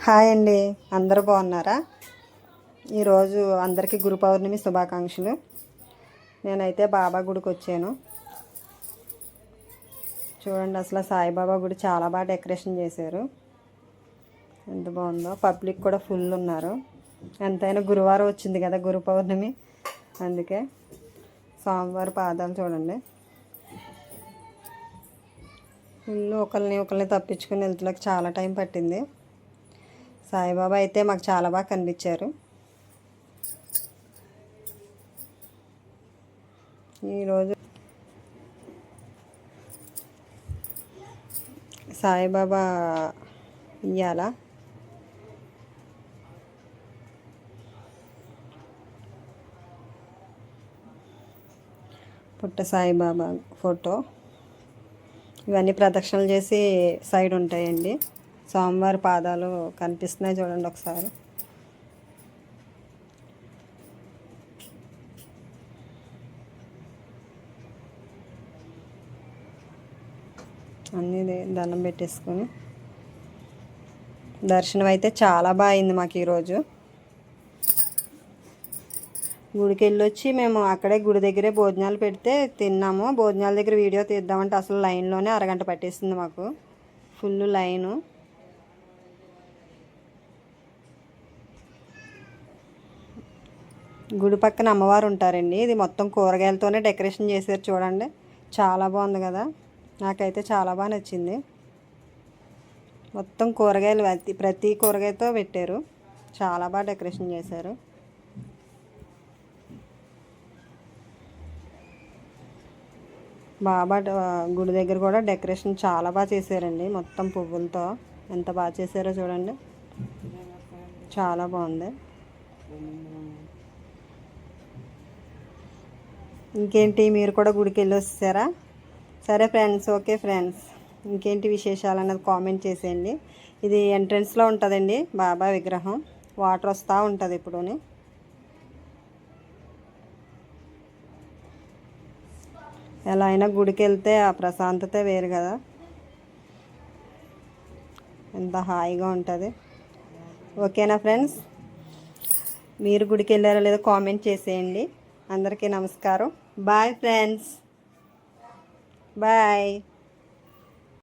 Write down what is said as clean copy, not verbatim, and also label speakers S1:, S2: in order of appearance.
S1: Hi అండి, అందరూ బాగున్నారా? ఈరోజు అందరికీ గురు పౌర్ణమి శుభాకాంక్షలు. నేనైతే బాబా గుడికి వచ్చాను. చూడండి, అసలు సాయిబాబా గుడి చాలా బాగా డెకరేషన్ చేశారు. ఎంత బాగుందో. పబ్లిక్ కూడా ఫుల్ ఉన్నారు. ఎంతైనా గురువారం వచ్చింది కదా, గురు పౌర్ణమి, అందుకే. స్వామివారి పాదాలు చూడండి. ఫుల్ ఒకరిని తప్పించుకుని వెళ్తులకు చాలా టైం పట్టింది. సాయిబాబా అయితే మాకు చాలా బాగా కనిపించారు. ఈరోజు సాయిబాబా ఇయ్యాల పుట్ట సాయిబాబా ఫోటో. ఇవన్నీ ప్రదక్షిణలు చేసి సైడ్ ఉంటాయండి. స్వామివారి పాదాలు కనిపిస్తున్నాయి చూడండి ఒకసారి. అన్నీ దండం పెట్టేసుకొని దర్శనం అయితే చాలా బాగా అయింది మాకు ఈరోజు. గుడికి వెళ్ళొచ్చి మేము అక్కడే గుడి దగ్గరే భోజనాలు పెడితే తిన్నాము. భోజనాల దగ్గర వీడియో తీద్దామంటే అసలు లైన్లోనే అరగంట పట్టేసింది మాకు. Full line. గుడి పక్కన అమ్మవారు ఉంటారండి. ఇది మొత్తం కూరగాయలతోనే డెకరేషన్ చేశారు చూడండి. చాలా బాగుంది కదా, నాకైతే చాలా బాగా నచ్చింది. మొత్తం కూరగాయలు ప్రతి కూరగాయతో పెట్టారు. చాలా బాగా డెకరేషన్ చేశారు. బాబా గుడి దగ్గర కూడా డెకరేషన్ చాలా బాగా చేశారండి. మొత్తం పువ్వులతో ఎంత బాగా చేశారో చూడండి. చాలా బాగుంది. ఇంకేంటి, మీరు కూడా గుడికి వెళ్ళి వచ్చారా? సరే ఫ్రెండ్స్, ఓకే ఫ్రెండ్స్, ఇంకేంటి విశేషాలు అన్నది కామెంట్ చేసేయండి. ఇది ఎంట్రన్స్లో ఉంటుందండి బాబా విగ్రహం. వాటర్ వస్తూ ఉంటుంది ఇప్పుడుని. ఎలా అయినా గుడికి వెళ్తే ఆ ప్రశాంతత వేరు కదా, ఎంత హాయిగా ఉంటుంది. ఓకేనా ఫ్రెండ్స్, మీరు గుడికి వెళ్ళారో లేదో కామెంట్ చేసేయండి. అందరికీ నమస్కారం. Bye friends, bye.